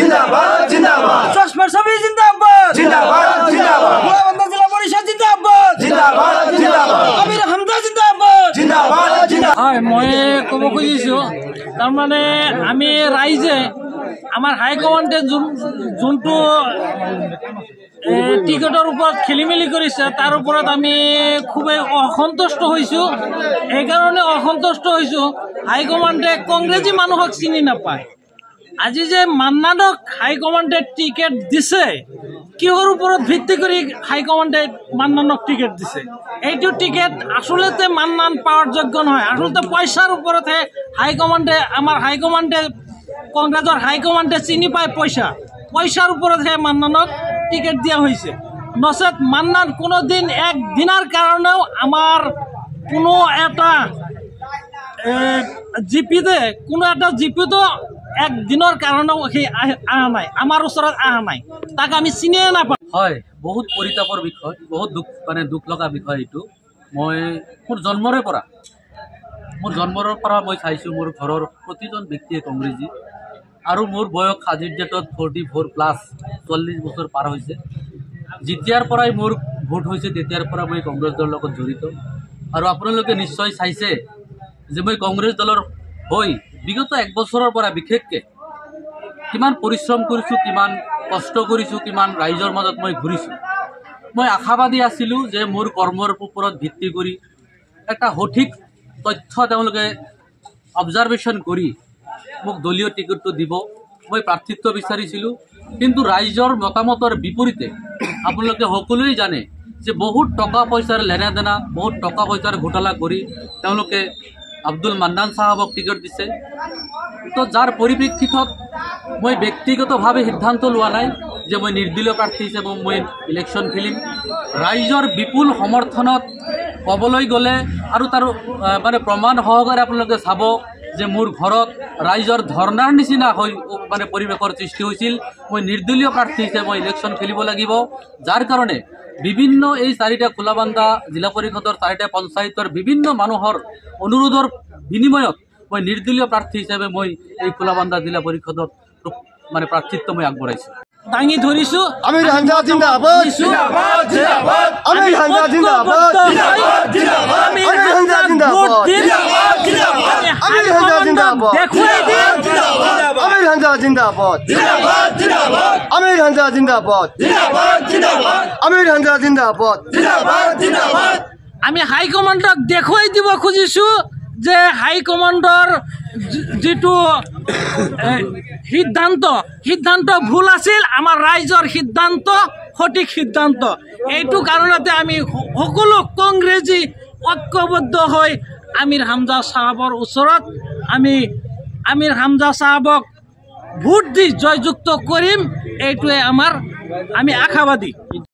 जिंदाबाद जिंदाबाद चश्मा सभी जिंदाबाद जिंदाबाद जिंदाबाद गोलाबंदा जिला परिषद जिंदाबाद जिंदाबाद जिंदाबाद आमिर हमजा जिंदाबाद जिंदाबाद जिंदाबाद হয় মই ক'ব খুজিছোঁ তাৰমানে আমি ৰাইজে আমাৰ হাইকমাণ্ডে যোনটো টিকেটৰ ওপৰত খেলি মেলি কৰিছে তাৰ ওপৰত আমি খুবেই অসন্তুষ্ট হৈছোঁ। এইকাৰণে অসন্তুষ্ট হৈছোঁ হাইকমাণ্ডে কংগ্ৰেছী মানুহক চিনি নাপায়। আজি যে মান্নানক হাইকমাণ্ডে টিকেট দিছে কিহৰ ওপৰত ভিত্তি কৰি হাইকমাণ্ডে মান্নানক টিকেট দিছে? এইটো টিকেট আচলতে মান্নান পাৱাৰ যোগ্য নহয়, আচলতে পইচাৰ ওপৰতহে হাইকমাণ্ডে আমাৰ হাইকমাণ্ডে কংগ্ৰেছৰ হাইকমাণ্ডে চিনি পায় পইচাৰ ওপৰতহে মান্নানক টিকেট দিয়া হৈছে। নচেত মান্নান কোনোদিন একদিনৰ কাৰণেও আমাৰ কোনো এটা জিপিতে জিপিতো একদিনৰ কাৰণেও সেই অহা নাই, আমাৰ ওচৰত অহা নাই, তাক আমি চিনিয়ে নাপাওঁ। হয়, বহুত পৰিতাপৰ বিষয়, বহুত দুখ লগা বিষয় এইটো। মই মোৰ জন্মৰে পৰা মই চাইছোঁ মোৰ ঘৰৰ প্ৰতিজন ব্যক্তিয়ে কংগ্ৰেছী আৰু মোৰ বয়স আজিৰ ডেটত 44+, 40 বছৰ পাৰ হৈছে। যেতিয়াৰ পৰাই মোৰ ভোট হৈছে তেতিয়াৰ পৰা মই কংগ্ৰেছ দলৰ লগত জড়িত আৰু আপোনালোকে নিশ্চয় চাইছে যে মই কংগ্ৰেছ দলৰ হৈ বিগত 1 বছৰৰ পৰা বিশেষকৈ কিমান পৰিশ্ৰম কৰিছোঁ, কিমান কষ্ট কৰিছোঁ, কিমান ৰাইজৰ মাজত মই ঘূৰিছোঁ। মই আশাবাদী আছিলোঁ যে মোৰ কৰ্মৰ ওপৰত ভিত্তি কৰি এটা সঠিক তথ্য তেওঁলোকে অবজাৰভেশ্যন কৰি মোক দলীয় টিকেটটো দিব, মই প্ৰাৰ্থিত্ব বিচাৰিছিলোঁ। কিন্তু ৰাইজৰ মতামতৰ বিপৰীতে আপোনালোকে সকলোৱে জানে যে বহুত টকা পইচাৰ লেনা দেনা, বহুত টকা পইচাৰ ঘোটালা কৰি তেওঁলোকে আব্দুল মান্নান চাহাবক টিকেট দিছে। তো যাৰ পৰিপ্ৰেক্ষিতত মই ব্যক্তিগতভাৱে সিদ্ধান্ত লোৱা নাই যে মই নিৰ্দলীয় প্ৰাৰ্থী হিচাপে মই ইলেকশ্যন খেলিম। ৰাইজৰ বিপুল সমৰ্থনত ক'বলৈ গ'লে আৰু তাৰ মানে প্ৰমাণ সহকাৰে আপোনালোকে চাব যে মোৰ ঘৰত ৰাইজৰ ধৰ্ণাৰ নিচিনা হৈ মানে পৰিৱেশৰ সৃষ্টি হৈছিল। মই নিৰ্দলীয় প্ৰাৰ্থী হিচাপে মই ইলেকশ্যন খেলিব লাগিব, যাৰ কাৰণে বিভিন্ন এই 4টা খোলাবান্ধা জিলা পৰিষদৰ 4টা পঞ্চায়তৰ বিভিন্ন মানুহৰ অনুৰোধৰ বিনিময়ত মই নিৰ্দলীয় প্ৰাৰ্থী হিচাপে মই এই খোলাবান্ধা জিলা পৰিষদত মানে প্ৰাৰ্থিত্ব মই আগবঢ়াইছোঁ। দাঙি ধৰিছোঁ आमिर हमजा जिंदाबाद जिंदाबाद जिंदाबाद आमिर हमजा जिंदाबाद जिंदाबाद जिंदाबाद आमिर हमजा जिंदाबाद जिंदाबाद जिंदाबाद आमिर हमजा जिंदाबाद দেখুৱাই দিম आमिर हमजा जिंदाबाद जिंदाबाद जिंदाबाद आमिर हमजा जिंदाबाद जिंदाबाद जिंदाबाद आमिर हमजा जिंदाबाद जिंदाबाद जिंदाबाद আমি হাইকমাণ্ডক দেখুৱাই দিব খুজিছোঁ যে হাইকমাণ্ডৰ যিটো সিদ্ধান্ত ভুল আছিল, আমাৰ ৰাইজৰ সিদ্ধান্ত সঠিক সিদ্ধান্ত। এইটো কাৰণতে আমি সকলো কংগ্ৰেছী ঐক্যবদ্ধ হৈ আমিৰ হামজা চাহাবৰ ওচৰত আমি আমিৰ হামজা চাহাবক ভোট দি জয়যুক্ত কৰিম, এইটোৱে আমি আশাবাদী।